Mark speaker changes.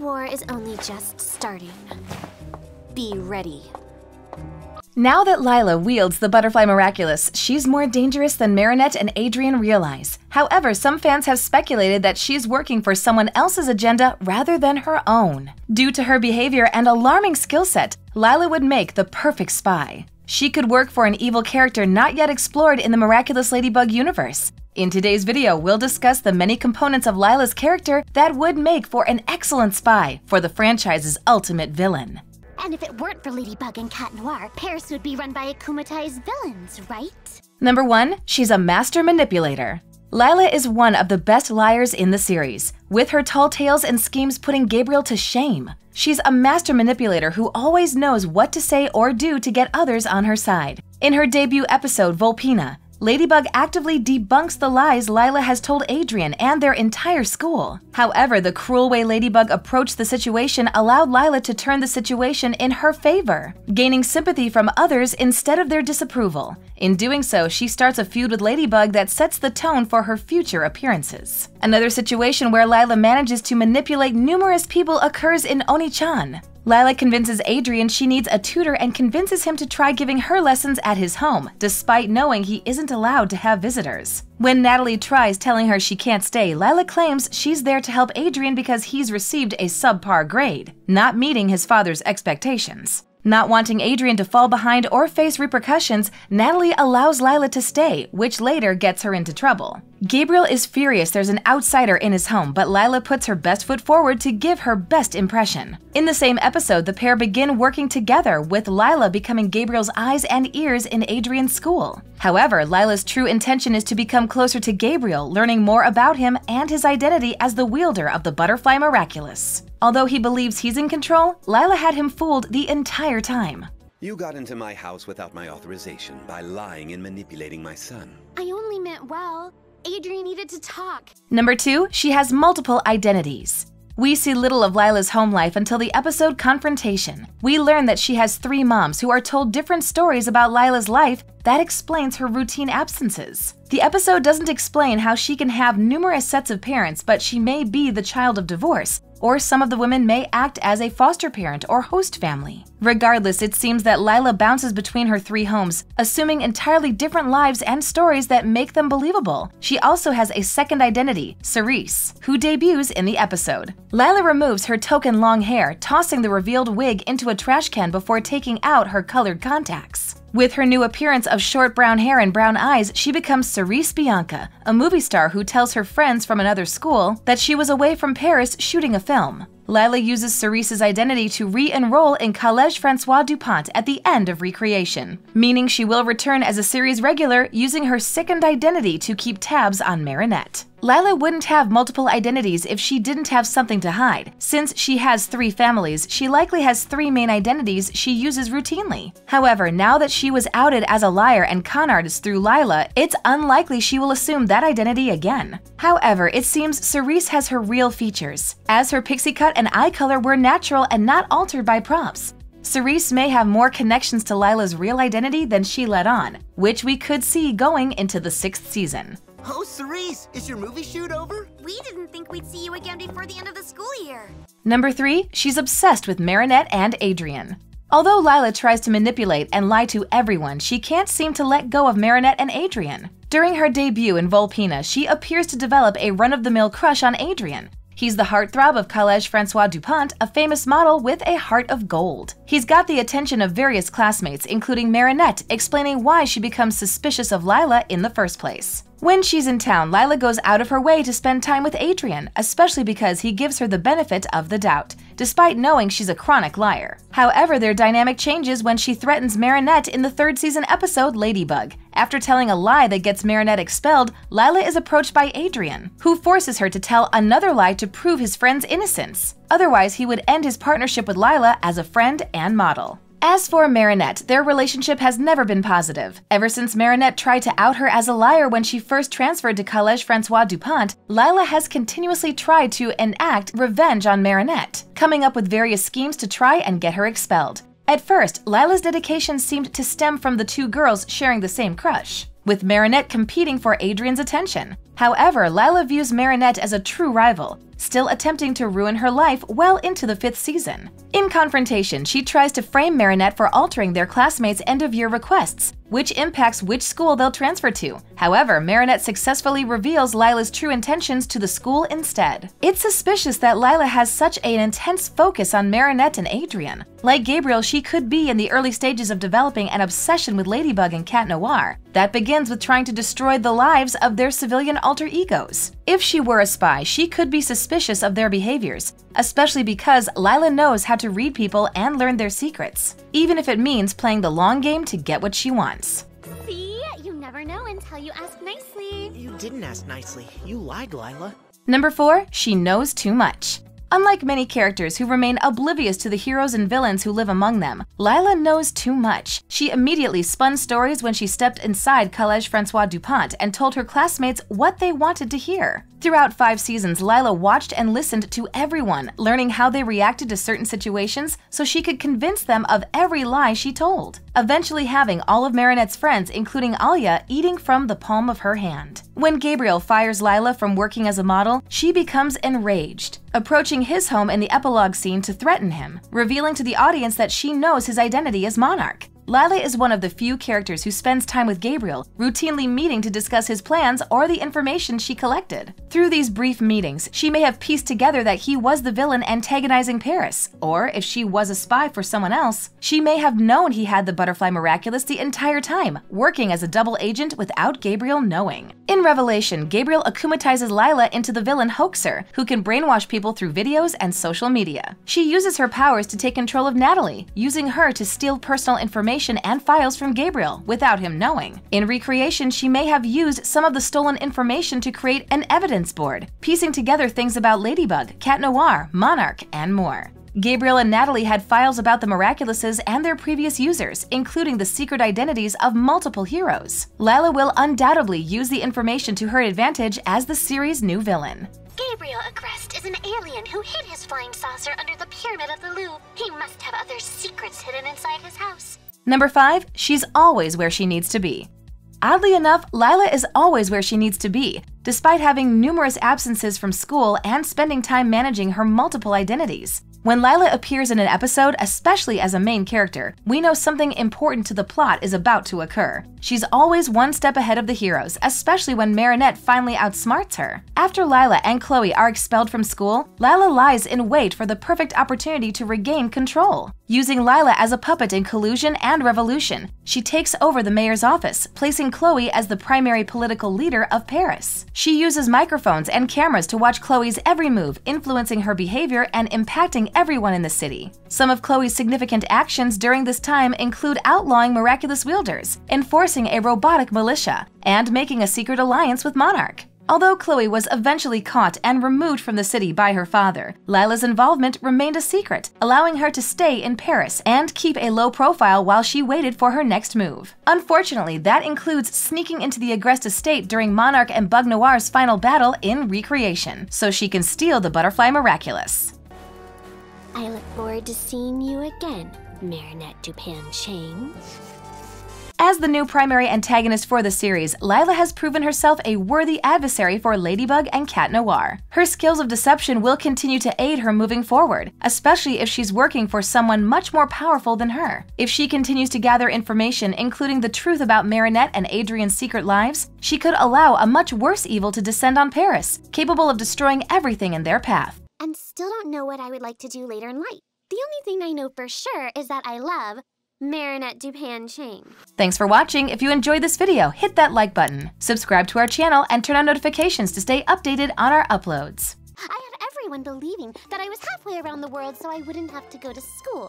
Speaker 1: war is only just starting. Be ready.
Speaker 2: Now that Lila wields the Butterfly Miraculous, she's more dangerous than Marinette and Adrien realize. However, some fans have speculated that she's working for someone else's agenda rather than her own. Due to her behavior and alarming skill set, Lila would make the perfect spy. She could work for an evil character not yet explored in the Miraculous Ladybug universe. In today's video, we'll discuss the many components of Lila's character that would make for an excellent spy for the franchise's ultimate villain.
Speaker 1: And if it weren't for Ladybug and Cat Noir, Paris would be run by akumatized villains, right?
Speaker 2: Number 1. She's a master manipulator. Lila is one of the best liars in the series, with her tall tales and schemes putting Gabriel to shame. She's a master manipulator who always knows what to say or do to get others on her side. In her debut episode, Volpina, Ladybug actively debunks the lies Lila has told Adrien and their entire school. However, the cruel way Ladybug approached the situation allowed Lila to turn the situation in her favor, gaining sympathy from others instead of their disapproval. In doing so, she starts a feud with Ladybug that sets the tone for her future appearances. Another situation where Lila manages to manipulate numerous people occurs in Oni-chan. Lila convinces Adrien she needs a tutor and convinces him to try giving her lessons at his home, despite knowing he isn't allowed to have visitors. When Natalie tries telling her she can't stay, Lila claims she's there to help Adrien because he's received a subpar grade, not meeting his father's expectations. Not wanting Adrien to fall behind or face repercussions, Natalie allows Lila to stay, which later gets her into trouble. Gabriel is furious there's an outsider in his home, but Lila puts her best foot forward to give her best impression. In the same episode, the pair begin working together, with Lila becoming Gabriel's eyes and ears in Adrien's school. However, Lila's true intention is to become closer to Gabriel, learning more about him and his identity as the wielder of the Butterfly Miraculous. Although he believes he's in control, Lila had him fooled the entire time.
Speaker 3: You got into my house without my authorization by lying and manipulating my son.
Speaker 1: I only meant well. Adrien needed to talk.
Speaker 2: Number 2. She has multiple identities. We see little of Lila's home life until the episode Confrontation. We learn that she has 3 moms who are told different stories about Lila's life that explains her routine absences. The episode doesn't explain how she can have numerous sets of parents, but she may be the child of divorce, or some of the women may act as a foster parent or host family. Regardless, it seems that Lila bounces between her 3 homes, assuming entirely different lives and stories that make them believable. She also has a second identity, Cerise, who debuts in the episode. Lila removes her token long hair, tossing the revealed wig into a trash can before taking out her colored contacts. With her new appearance of short brown hair and brown eyes, she becomes Cerise Bianca, a movie star who tells her friends from another school that she was away from Paris shooting a film. Lila uses Cerise's identity to re-enroll in Collège François Dupont at the end of Recreation, meaning she will return as a series regular using her second identity to keep tabs on Marinette. Lila wouldn't have multiple identities if she didn't have something to hide. Since she has 3 families, she likely has 3 main identities she uses routinely. However, now that she was outed as a liar and con artist through Lila, it's unlikely she will assume that identity again. However, it seems Cerise has her real features, as her pixie cut and eye color were natural and not altered by props. Cerise may have more connections to Lila's real identity than she let on, which we could see going into the 6th season.
Speaker 4: Oh, Cerise, is your movie shoot over?
Speaker 1: We didn't think we'd see you again before the end of the school year.
Speaker 2: Number 3. She's obsessed with Marinette and Adrien. Although Lila tries to manipulate and lie to everyone, she can't seem to let go of Marinette and Adrien. During her debut in Volpina, she appears to develop a run-of-the-mill crush on Adrien. He's the heartthrob of Collège François Dupont, a famous model with a heart of gold. He's got the attention of various classmates, including Marinette, explaining why she becomes suspicious of Lila in the first place. When she's in town, Lila goes out of her way to spend time with Adrien, especially because he gives her the benefit of the doubt, despite knowing she's a chronic liar. However, their dynamic changes when she threatens Marinette in the 3rd season episode Ladybug. After telling a lie that gets Marinette expelled, Lila is approached by Adrien, who forces her to tell another lie to prove his friend's innocence. Otherwise, he would end his partnership with Lila as a friend and model. As for Marinette, their relationship has never been positive. Ever since Marinette tried to out her as a liar when she first transferred to Collège François Dupont, Lila has continuously tried to enact revenge on Marinette, coming up with various schemes to try and get her expelled. At first, Lila's dedication seemed to stem from the 2 girls sharing the same crush, with Marinette competing for Adrien's attention. However, Lila views Marinette as a true rival, still attempting to ruin her life well into the 5th season. In confrontation, she tries to frame Marinette for altering their classmates' end-of-year requests, which impacts which school they'll transfer to. However, Marinette successfully reveals Lila's true intentions to the school instead. It's suspicious that Lila has such an intense focus on Marinette and Adrien. Like Gabriel, she could be in the early stages of developing an obsession with Ladybug and Cat Noir that begins with trying to destroy the lives of their civilian alter egos. If she were a spy, she could be suspicious of their behaviors, especially because Lila knows how to read people and learn their secrets, even if it means playing the long game to get what she wants.
Speaker 1: See? You never know until you ask nicely.
Speaker 4: You didn't ask nicely. You lied, Lila.
Speaker 2: Number 4, she knows too much. Unlike many characters who remain oblivious to the heroes and villains who live among them, Lila knows too much. She immediately spun stories when she stepped inside Collège François Dupont and told her classmates what they wanted to hear. Throughout 5 seasons, Lila watched and listened to everyone, learning how they reacted to certain situations so she could convince them of every lie she told, eventually having all of Marinette's friends, including Alia, eating from the palm of her hand. When Gabriel fires Lila from working as a model, she becomes enraged, approaching his home in the epilogue scene to threaten him, revealing to the audience that she knows his identity as Monarch. Lila is one of the few characters who spends time with Gabriel, routinely meeting to discuss his plans or the information she collected. Through these brief meetings, she may have pieced together that he was the villain antagonizing Paris, or if she was a spy for someone else, she may have known he had the Butterfly Miraculous the entire time, working as a double agent without Gabriel knowing. In Revelation, Gabriel akumatizes Lila into the villain Hoaxer, who can brainwash people through videos and social media. She uses her powers to take control of Natalie, using her to steal personal information and files from Gabriel without him knowing. In Recreation, she may have used some of the stolen information to create an evidence board, piecing together things about Ladybug, Cat Noir, Monarch, and more. Gabriel and Natalie had files about the Miraculouses and their previous users, including the secret identities of multiple heroes. Lila will undoubtedly use the information to her advantage as the series' new villain.
Speaker 1: Gabriel Agreste is an alien who hid his flying saucer under the pyramid of the Louvre. He must have other secrets hidden inside his house.
Speaker 2: Number 5, she's always where she needs to be. Oddly enough, Lila is always where she needs to be, despite having numerous absences from school and spending time managing her multiple identities. When Lila appears in an episode, especially as a main character, we know something important to the plot is about to occur. She's always one step ahead of the heroes, especially when Marinette finally outsmarts her. After Lila and Chloe are expelled from school, Lila lies in wait for the perfect opportunity to regain control. Using Lila as a puppet in collusion and revolution, she takes over the mayor's office, placing Chloe as the primary political leader of Paris. She uses microphones and cameras to watch Chloe's every move, influencing her behavior and impacting everyone in the city. Some of Chloe's significant actions during this time include outlawing miraculous wielders, enforcing a robotic militia, and making a secret alliance with Monarch. Although Chloe was eventually caught and removed from the city by her father, Lila's involvement remained a secret, allowing her to stay in Paris and keep a low profile while she waited for her next move. Unfortunately, that includes sneaking into the Agreste estate during Monarch and Bug Noir's final battle in Recreation, so she can steal the Butterfly Miraculous.
Speaker 1: I look forward to seeing you again, Marinette Dupain-Cheng.
Speaker 2: As the new primary antagonist for the series, Lila has proven herself a worthy adversary for Ladybug and Cat Noir. Her skills of deception will continue to aid her moving forward, especially if she's working for someone much more powerful than her. If she continues to gather information, including the truth about Marinette and Adrien's secret lives, she could allow a much worse evil to descend on Paris, capable of destroying everything in their path.
Speaker 1: And still don't know what I would like to do later in life. The only thing I know for sure is that I love Marinette Dupain-Cheng.
Speaker 2: Thanks for watching. If you enjoyed this video, hit that like button, subscribe to our channel, and turn on notifications to stay updated on our uploads.
Speaker 1: I had everyone believing that I was halfway around the world so I wouldn't have to go to school.